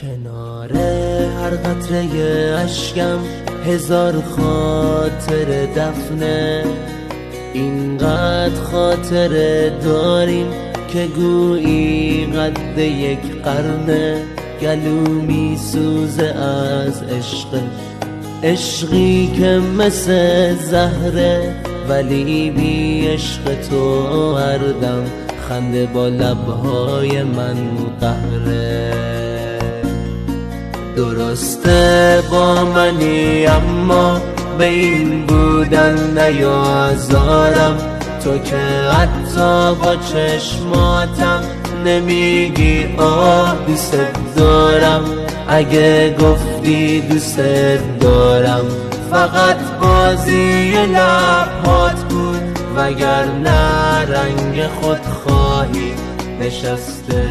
کنار هر قطره اشکم هزار خاطر دفنه، اینقدر خاطره داریم که گویی قد یک قرنه. گلو می سوزه از عشق، عشقی که مثل زهره، ولی بی عشق تو هر دم خنده با لبهای من قهره. درسته با منی اما به این بودن نیازارم، تو که حتی با چشماتم نمیگی آه دوست دارم. اگه گفتی دوست دارم فقط بازی لبهات بود، وگرنه رنگ خودخواهی نشسته